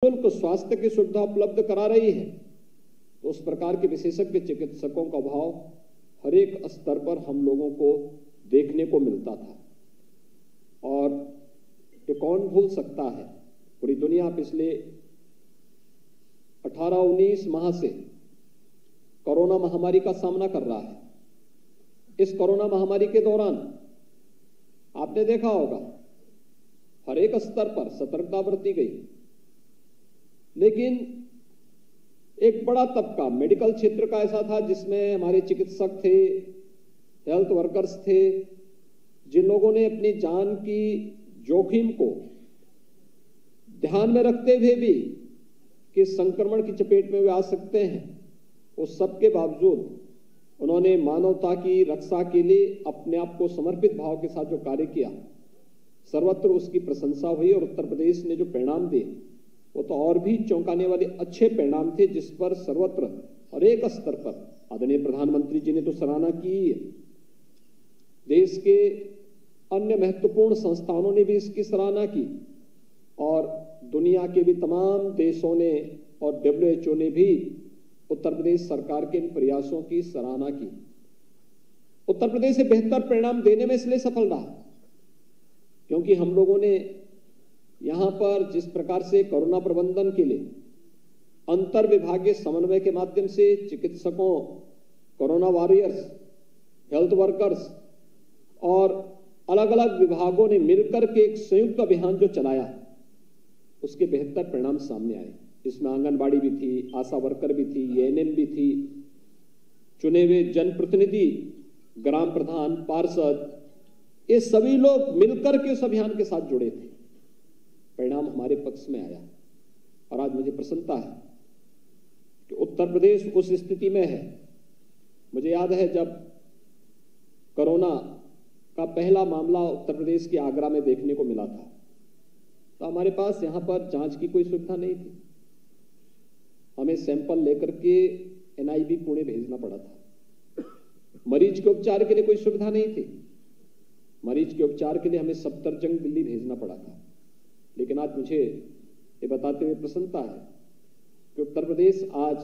निःशुल्क स्वास्थ्य की सुविधा उपलब्ध करा रही है, तो उस प्रकार के विशेषज्ञ चिकित्सकों का अभाव हर एक स्तर पर हम लोगों को देखने को मिलता था। और ये कौन भूल सकता है, पूरी दुनिया पिछले 18-19 माह से कोरोना महामारी का सामना कर रहा है। इस कोरोना महामारी के दौरान आपने देखा होगा हर एक स्तर पर सतर्कता बरती गई, लेकिन एक बड़ा तबका मेडिकल क्षेत्र का ऐसा था जिसमें हमारे चिकित्सक थे, हेल्थ वर्कर्स थे, जिन लोगों ने अपनी जान की जोखिम को ध्यान में रखते हुए भी कि संक्रमण की चपेट में वे आ सकते हैं, उस सबके बावजूद उन्होंने मानवता की रक्षा के लिए अपने आप को समर्पित भाव के साथ जो कार्य किया, सर्वत्र उसकी प्रशंसा हुई। और उत्तर प्रदेश ने जो परिणाम दिए वो तो और भी चौंकाने वाले अच्छे परिणाम थे, जिस पर सर्वत्र और एक स्तर पर आदरणीय प्रधानमंत्री जी ने तो सराहना की है। देश के अन्य महत्वपूर्ण संस्थानों ने भी इसकी सराहना की और दुनिया के भी तमाम देशों ने और WHO ने भी उत्तर प्रदेश सरकार के इन प्रयासों की सराहना की। उत्तर प्रदेश से बेहतर परिणाम देने में इसलिए सफल रहा क्योंकि हम लोगों ने यहां पर जिस प्रकार से कोरोना प्रबंधन के लिए अंतर विभागीय समन्वय के माध्यम से चिकित्सकों, कोरोना वॉरियर्स, हेल्थ वर्कर्स और अलग अलग विभागों ने मिलकर के एक संयुक्त अभियान जो चलाया, उसके बेहतर परिणाम सामने आए। इसमें आंगनबाड़ी भी थी, आशा वर्कर भी थी, ANM भी थी, चुने हुए जनप्रतिनिधि, ग्राम प्रधान, पार्षद, ये सभी लोग मिलकर के उस अभियान के साथ जुड़े थे। परिणाम हमारे पक्ष में आया और आज मुझे प्रसन्नता है कि उत्तर प्रदेश उस स्थिति में है। मुझे याद है जब कोरोना का पहला मामला उत्तर प्रदेश के आगरा में देखने को मिला था, तो हमारे पास यहां पर जांच की कोई सुविधा नहीं थी। हमें सैंपल लेकर के NIB पुणे भेजना पड़ा था। मरीज के उपचार के लिए कोई सुविधा नहीं थी। मरीज के उपचार के लिए हमें सफदरजंग दिल्ली भेजना पड़ा था। लेकिन आज मुझे ये बताते हुए प्रसन्नता है कि उत्तर प्रदेश आज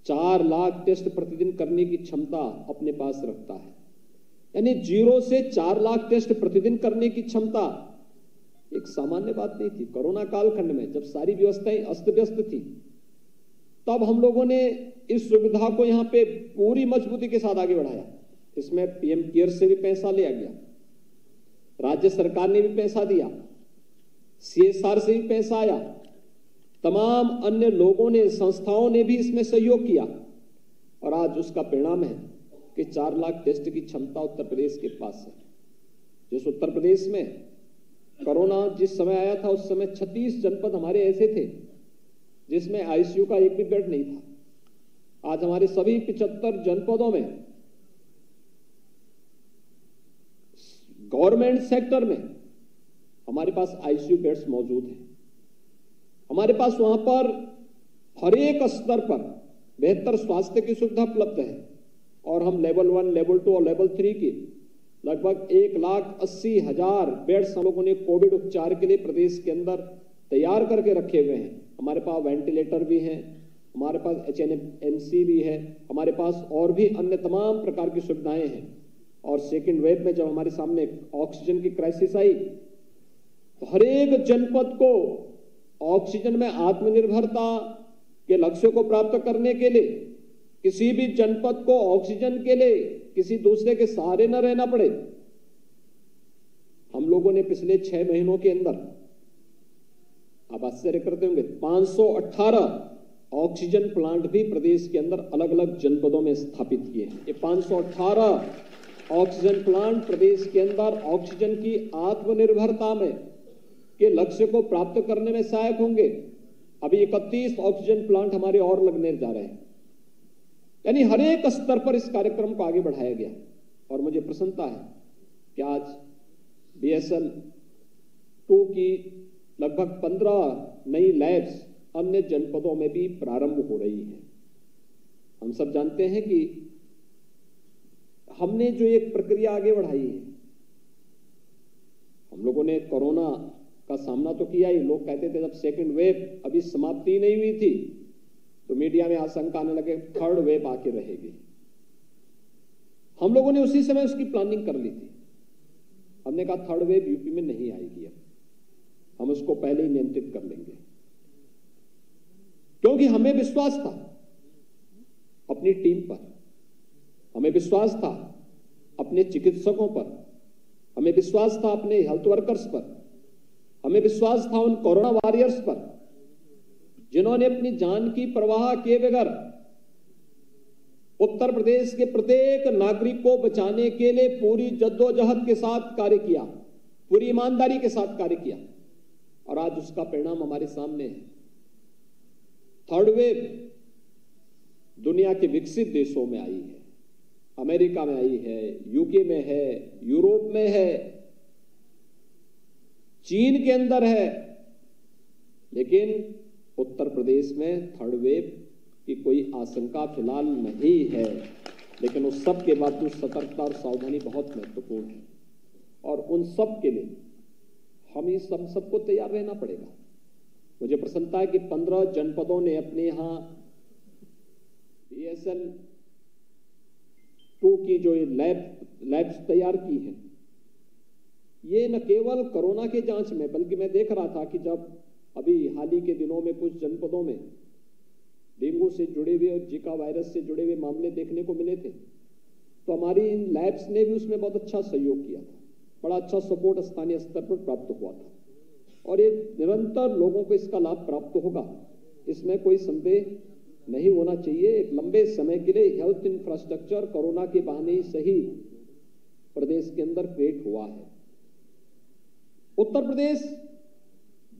4 लाख टेस्ट प्रतिदिन करने की क्षमता अपने पास रखता है। यानी 0 से 4 लाख टेस्ट प्रतिदिन करने की क्षमता एक सामान्य बात नहीं थी। कोरोना कालखंड में जब सारी व्यवस्थाएं अस्त व्यस्त थी, तब हम लोगों ने इस सुविधा को यहां पे पूरी मजबूती के साथ आगे बढ़ाया। इसमें PM केयर से भी पैसा लिया गया, राज्य सरकार ने भी पैसा दिया, CSR से भी पैसा आया, तमाम अन्य लोगों ने, संस्थाओं ने भी इसमें सहयोग किया और आज उसका परिणाम है कि 4 लाख टेस्ट की क्षमता उत्तर प्रदेश के पास है। जिस उत्तर प्रदेश में कोरोना जिस समय आया था, उस समय 36 जनपद हमारे ऐसे थे जिसमें ICU का एक भी बेड नहीं था। आज हमारे सभी 75 जनपदों में गवर्नमेंट सेक्टर में हमारे पास ICU बेड्स मौजूद हैं। हमारे पास वहां पर हर एक स्तर पर बेहतर स्वास्थ्य की सुविधा उपलब्ध है और हम लेवल 1, लेवल 2 और लेवल 3 की लगभग 1,80,000 बेड्स हम लोगों ने कोविड उपचार के लिए प्रदेश के अंदर तैयार करके रखे हुए हैं। हमारे पास वेंटिलेटर भी हैं, हमारे पास HNMC भी है, हमारे पास और भी अन्य तमाम प्रकार की सुविधाएं हैं। और सेकेंड वेव में जब हमारे सामने ऑक्सीजन की क्राइसिस आई, तो हर एक जनपद को ऑक्सीजन में आत्मनिर्भरता के लक्ष्य को प्राप्त करने के लिए, किसी भी जनपद को ऑक्सीजन के लिए किसी दूसरे के सहारे न रहना पड़े, हम लोगों ने पिछले 6 महीनों के अंदर, आप आश्चर्य करते होंगे, 518 ऑक्सीजन प्लांट भी प्रदेश के अंदर अलग अलग जनपदों में स्थापित किए हैं। ये 518 ऑक्सीजन प्लांट प्रदेश के अंदर ऑक्सीजन की आत्मनिर्भरता में के लक्ष्य को प्राप्त करने में सहायक होंगे। अभी 31 ऑक्सीजन प्लांट हमारे और लगने जा रहे हैं। यानी हर एक स्तर पर इस कार्यक्रम को आगे बढ़ाया गया और मुझे प्रसन्नता है कि आज BSL 2 की लगभग 15 नई लैब्स अन्य जनपदों में भी प्रारंभ हो रही है। हम सब जानते हैं कि हमने जो एक प्रक्रिया आगे बढ़ाई है, हम लोगों ने कोरोना का सामना तो किया ही। लोग कहते थे जब सेकंड वेव अभी समाप्ति नहीं हुई थी तो मीडिया में आशंका आने लगे थर्ड वेव आके रहेगी। हम लोगों ने उसी समय उसकी प्लानिंग कर ली थी। हमने कहा थर्ड वेव यूपी में नहीं आएगी, अब हम उसको पहले ही नियंत्रित कर लेंगे, क्योंकि हमें विश्वास था अपनी टीम पर, हमें विश्वास था अपने चिकित्सकों पर, हमें विश्वास था अपने हेल्थ वर्कर्स पर, हमें विश्वास था उन कोरोना वॉरियर्स पर जिन्होंने अपनी जान की परवाह किए बगैर उत्तर प्रदेश के प्रत्येक नागरिक को बचाने के लिए पूरी जद्दोजहद के साथ कार्य किया, पूरी ईमानदारी के साथ कार्य किया, और आज उसका परिणाम हमारे सामने है। थर्ड वेव दुनिया के विकसित देशों में आई है, अमेरिका में आई है, यूके में है, यूरोप में है, चीन के अंदर है, लेकिन उत्तर प्रदेश में थर्ड वेव की कोई आशंका फिलहाल नहीं है। लेकिन उस सब के बावजूद सतर्कता और सावधानी बहुत महत्वपूर्ण है, और उन सब के लिए हम इस सबको तैयार रहना पड़ेगा। मुझे प्रसन्नता है कि 15 जनपदों ने अपने यहां BSL-2 की जो लैब्स तैयार की हैं, ये न केवल कोरोना के जांच में, बल्कि मैं देख रहा था कि जब अभी हाल ही के दिनों में कुछ जनपदों में डेंगू से जुड़े हुए और जिका वायरस से जुड़े हुए मामले देखने को मिले थे, तो हमारी इन लैब्स ने भी उसमें बहुत अच्छा सहयोग किया था, बड़ा अच्छा सपोर्ट स्थानीय स्तर पर प्राप्त हुआ था, और ये निरंतर लोगों को इसका लाभ प्राप्त होगा, इसमें कोई संदेह नहीं होना चाहिए। एक लंबे समय के लिए हेल्थ इंफ्रास्ट्रक्चर कोरोना के बहाने ही सही प्रदेश के अंदर क्रिएट हुआ है। उत्तर प्रदेश,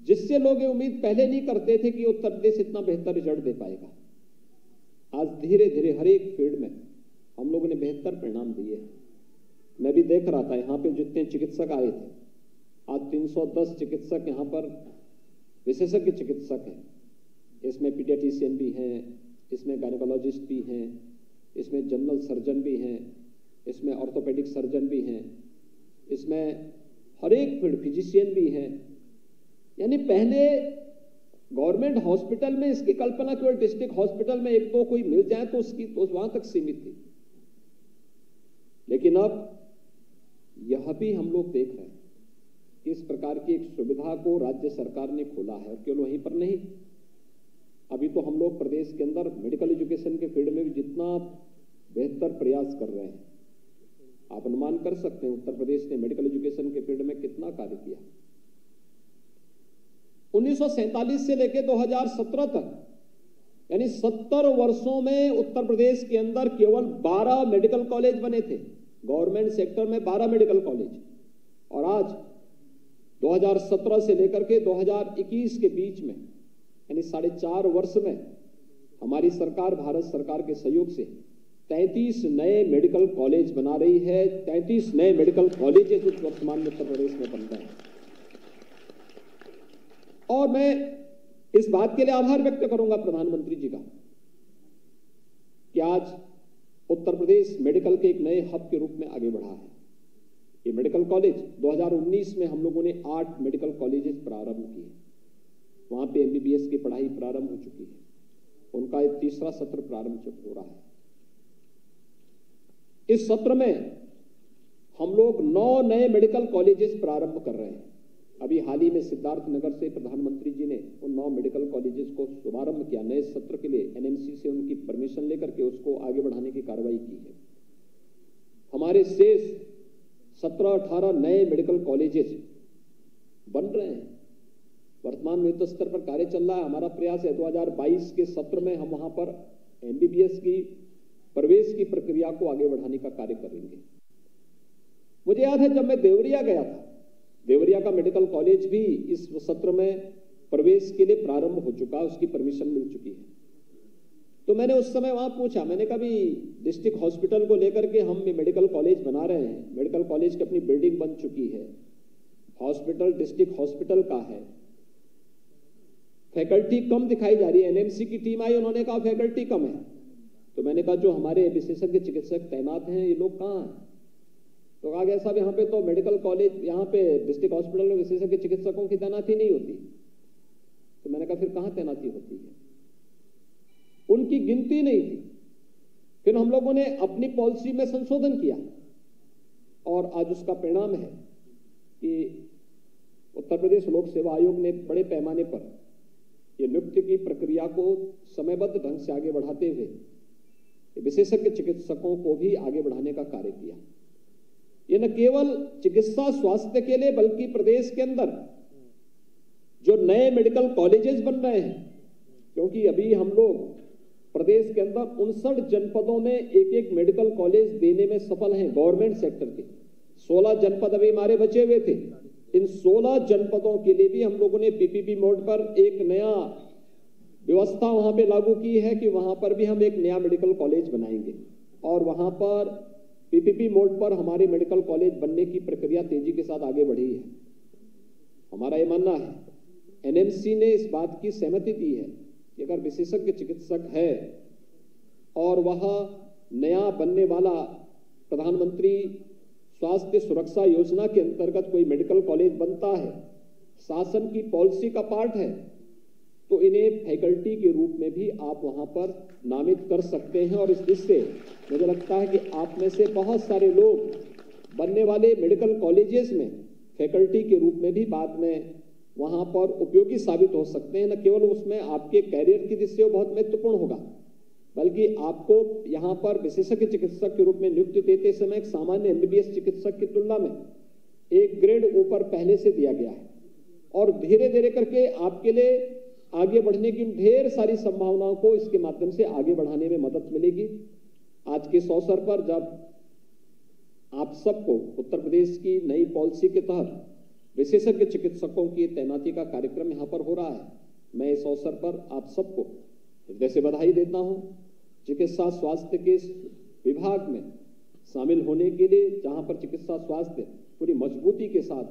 जिससे लोग ये उम्मीद पहले नहीं करते थे कि उत्तर प्रदेश इतना बेहतर रिजल्ट दे पाएगा, आज धीरे धीरे हर एक फील्ड में हम लोगों ने बेहतर परिणाम दिए हैं। मैं भी देख रहा था यहाँ पे जितने चिकित्सक आए थे, आज 310 चिकित्सक यहाँ पर विशेषज्ञ चिकित्सक हैं। इसमें पीडियाट्रिशियन भी हैं, इसमें गायनेकोलॉजिस्ट भी हैं, इसमें जनरल सर्जन भी हैं, इसमें ऑर्थोपेडिक सर्जन भी हैं, इसमें हर एक फील्ड फिजिशियन भी हैं। यानी पहले गवर्नमेंट हॉस्पिटल में इसकी कल्पना केवल डिस्ट्रिक्ट हॉस्पिटल में एक दो कोई मिल जाए तो उसकी तो वहां तक सीमित थी, लेकिन अब यह भी हम लोग देख रहे हैं कि इस प्रकार की एक सुविधा को राज्य सरकार ने खोला है। और केवल वहीं पर नहीं, अभी तो हम लोग प्रदेश के अंदर मेडिकल एजुकेशन के फील्ड में भी जितना बेहतर प्रयास कर रहे हैं, आप अनुमान कर सकते हैं उत्तर प्रदेश ने मेडिकल एजुकेशन के फील्ड में कितना कार्य किया। 1947 से लेकर 2017 तक, यानी 70 वर्षों में उत्तर प्रदेश के अंदर केवल 12 मेडिकल कॉलेज बने थे, गवर्नमेंट सेक्टर में 12 मेडिकल कॉलेज, और आज 2017 से लेकर के 2021 के बीच में, यानी 4.5 वर्ष में हमारी सरकार, भारत सरकार के सहयोग से 33 नए मेडिकल कॉलेज बना रही है। 33 नए मेडिकल कॉलेजेस वर्तमान में उत्तर प्रदेश में बन रहे हैं, और मैं इस बात के लिए आभार व्यक्त करूंगा प्रधानमंत्री जी का कि आज उत्तर प्रदेश मेडिकल के एक नए हब के रूप में आगे बढ़ा है। ये मेडिकल कॉलेज 2019 में हम लोगों ने 8 मेडिकल कॉलेजेस प्रारंभ किए, वहां पे MBBS की पढ़ाई प्रारंभ हो चुकी है, उनका एक तीसरा सत्र प्रारंभ हो रहा है। इस सत्र में हम लोग 9 नए मेडिकल कॉलेजेस प्रारंभ कर रहे हैं। अभी हाल ही में सिद्धार्थनगर से प्रधानमंत्री जी ने उन 9 मेडिकल कॉलेजेस को शुभारंभ किया। नए सत्र के लिए NMC से उनकी परमिशन लेकर के उसको आगे बढ़ाने की कार्रवाई की है। हमारे शेष 17-18 नए मेडिकल कॉलेजेस बन रहे हैं, वर्तमान में युद्ध स्तर पर कार्य चल रहा है। हमारा प्रयास है 2022 के सत्र में हम वहां पर MBBS की प्रवेश की प्रक्रिया को आगे बढ़ाने का कार्य करेंगे। मुझे याद है जब मैं देवरिया गया था, देवरिया का मेडिकल कॉलेज भी इस सत्र में प्रवेश के लिए प्रारंभ हो चुका है, उसकी परमिशन मिल चुकी है। तो मैंने उस समय वहां पूछा, मैंने कहा भी डिस्ट्रिक्ट हॉस्पिटल को लेकर के हम मेडिकल कॉलेज बना रहे हैं, मेडिकल कॉलेज की अपनी बिल्डिंग बन चुकी है, हॉस्पिटल डिस्ट्रिक्ट हॉस्पिटल का है, फैकल्टी कम दिखाई जा रही है। NMC की टीम आई, उन्होंने कहा फैकल्टी कम है। तो मैंने कहा जो हमारे विशेषज्ञ चिकित्सक तैनात हैं ये लोग कहाँ हैं? तो कहा गया साहब यहाँ पे तो मेडिकल कॉलेज, यहाँ पे डिस्ट्रिक्ट हॉस्पिटल में विशेषज्ञ चिकित्सकों की तैनाती नहीं होती। तो मैंने कहा फिर कहाँ तैनाती होती है? उनकी गिनती नहीं थी। फिर हम लोगों ने अपनी पॉलिसी में संशोधन किया और आज उसका परिणाम है कि उत्तर प्रदेश लोक सेवा आयोग ने बड़े पैमाने पर ये नियुक्ति की प्रक्रिया को समयबद्ध ढंग से आगे बढ़ाते हुए विशेषज्ञ चिकित्सकों को भी आगे बढ़ाने का कार्य किया। ये न केवल चिकित्सा स्वास्थ्य के लिए बल्कि प्रदेश के अंदर जो नए मेडिकल कॉलेजेस बन रहे हैं, क्योंकि अभी हम लोग प्रदेश के अंदर 59 जनपदों में एक मेडिकल कॉलेज देने में सफल हैं गवर्नमेंट सेक्टर के। 16 जनपद अभी हमारे बचे हुए थे। इन 16 जनपदों के लिए भी हम लोगों ने पीपीपी मोड पर एक नया व्यवस्था वहां पे लागू की है कि वहां पर भी हम एक नया मेडिकल कॉलेज बनाएंगे और वहां पर पीपीपी मोड पर हमारे मेडिकल कॉलेज बनने की प्रक्रिया तेजी के साथ आगे बढ़ी है। हमारा ये मानना है, एनएमसी ने इस बात की सहमति दी है कि अगर विशेषज्ञ चिकित्सक है और वह नया बनने वाला प्रधानमंत्री स्वास्थ्य सुरक्षा योजना के अंतर्गत कोई मेडिकल कॉलेज बनता है, शासन की पॉलिसी का पार्ट है, तो इन्हें फैकल्टी के रूप में भी आप वहां पर नामित कर सकते हैं। और इस दृष्टि से मुझे लगता है कि आप में से बहुत सारे लोग बनने वाले मेडिकल कॉलेजेस में फैकल्टी के रूप में भी बाद में वहां पर उपयोगी साबित हो सकते हैं। न केवल उसमें आपके कैरियर की दृष्टि से बहुत महत्वपूर्ण होगा, बल्कि आपको यहां पर विशेषज्ञ चिकित्सक के रूप में नियुक्ति देते समय एक सामान्य एमबीबीएस चिकित्सक की तुलना में एक ग्रेड ऊपर पहले से दिया गया है और धीरे धीरे करके आपके लिए आगे बढ़ने की ढेर सारी संभावनाओं को इसके माध्यम से आगे बढ़ाने में मदद मिलेगी। आज के इस अवसर पर जब आप सबको उत्तर प्रदेश की नई पॉलिसी के तहत विशेषज्ञ चिकित्सकों की तैनाती का कार्यक्रम यहां पर हो रहा है, मैं इस अवसर पर आप सबको हृदय से बधाई देता हूं। चिकित्सा स्वास्थ्य के विभाग में शामिल होने के लिए, जहां पर चिकित्सा स्वास्थ्य पूरी मजबूती के साथ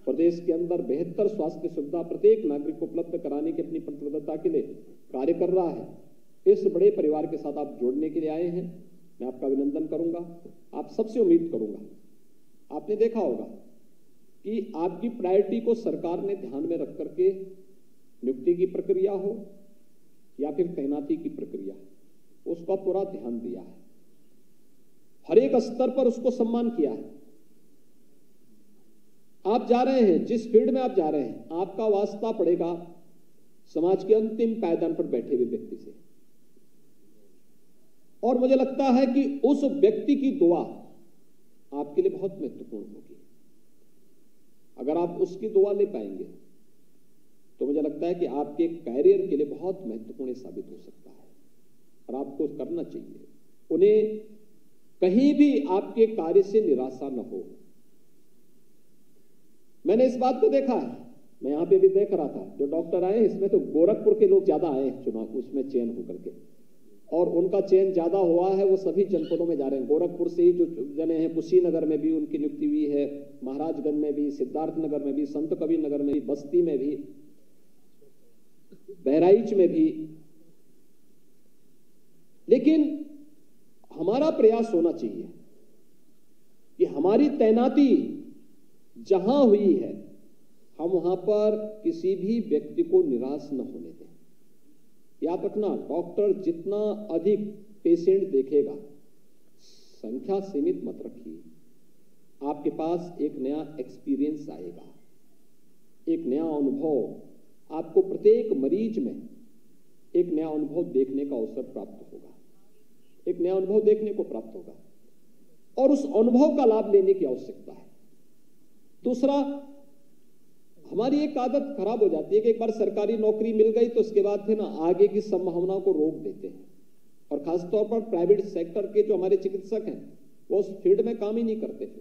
प्रदेश के अंदर बेहतर स्वास्थ्य सुविधा प्रत्येक नागरिक को उपलब्ध कराने की अपनी प्रतिबद्धता के लिए कार्य कर रहा है, इस बड़े परिवार के साथ आप जोड़ने के लिए आए हैं। मैं आपका अभिनंदन करूंगा, आप सबसे उम्मीद करूंगा। आपने देखा होगा कि आपकी प्रायोरिटी को सरकार ने ध्यान में रख करके नियुक्ति की प्रक्रिया हो या फिर तैनाती की प्रक्रिया, उसका पूरा ध्यान दिया है, हर एक स्तर पर उसको सम्मान किया है। आप जा रहे हैं, जिस फील्ड में आप जा रहे हैं, आपका वास्ता पड़ेगा समाज के अंतिम पायदान पर बैठे हुए व्यक्ति से, और मुझे लगता है कि उस व्यक्ति की दुआ आपके लिए बहुत महत्वपूर्ण होगी। अगर आप उसकी दुआ ले पाएंगे तो मुझे लगता है कि आपके कैरियर के लिए बहुत महत्वपूर्ण साबित हो सकता है और आपको करना चाहिए। उन्हें कहीं भी आपके कार्य से निराशा न हो। मैंने इस बात को देखा है, मैं यहां पे भी देख रहा था, जो डॉक्टर आए इसमें तो गोरखपुर के लोग ज्यादा आए चुनाव उसमें चयन होकर के, और उनका चयन ज्यादा हुआ है, वो सभी जनपदों में जा रहे हैं। गोरखपुर से ही जो जने हैं, कुशीनगर में भी उनकी नियुक्ति हुई है, महाराजगंज में भी, सिद्धार्थनगर में भी, संत कबीर नगर में भी, बस्ती में भी, बहराइच में भी। लेकिन हमारा प्रयास होना चाहिए कि हमारी तैनाती जहां हुई है, हम वहां पर किसी भी व्यक्ति को निराश न होने दें। याद रखना, डॉक्टर जितना अधिक पेशेंट देखेगा, संख्या सीमित मत रखिए, आपके पास एक नया एक्सपीरियंस आएगा, एक नया अनुभव, आपको प्रत्येक मरीज में एक नया अनुभव देखने का अवसर प्राप्त होगा, एक नया अनुभव देखने को प्राप्त होगा, और उस अनुभव का लाभ लेने की आवश्यकता है। दूसरा, हमारी एक आदत खराब हो जाती है कि एक बार सरकारी नौकरी मिल गई तो उसके बाद फिर ना आगे की संभावनाओं को रोक देते हैं, और खासतौर पर प्राइवेट सेक्टर के जो हमारे चिकित्सक हैं वो उस फील्ड में काम ही नहीं करते थे।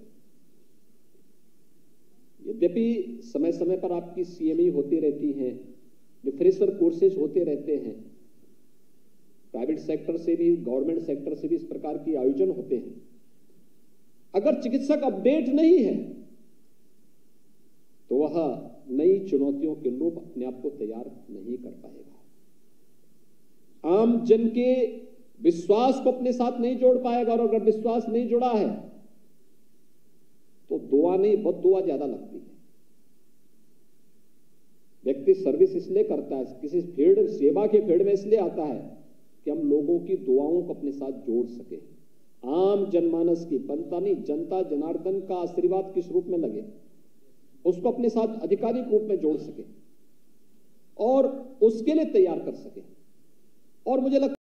यद्यपि समय समय पर आपकी सीएमई होती रहती हैं, रिफ्रेशर कोर्सेज होते रहते हैं, प्राइवेट सेक्टर से भी गवर्नमेंट सेक्टर से भी इस प्रकार के आयोजन होते हैं। अगर चिकित्सक अपडेट नहीं है तो वह नई चुनौतियों के अनुरूप अपने आप को तैयार नहीं कर पाएगा, आम जन के विश्वास को अपने साथ नहीं जोड़ पाएगा, और अगर विश्वास नहीं जुड़ा है दुआ नहीं, बद्दुआ ज्यादा लगती है। व्यक्ति सर्विस इसलिए करता है, किसी फील्ड, सेवा के फील्ड में इसलिए आता है कि हम लोगों की दुआओं को अपने साथ जोड़ सके। आम जनमानस की, पता नहीं जनता जनार्दन का आशीर्वाद किस रूप में लगे, उसको अपने साथ आधिकारिक रूप में जोड़ सके और उसके लिए तैयार कर सके। और मुझे लगता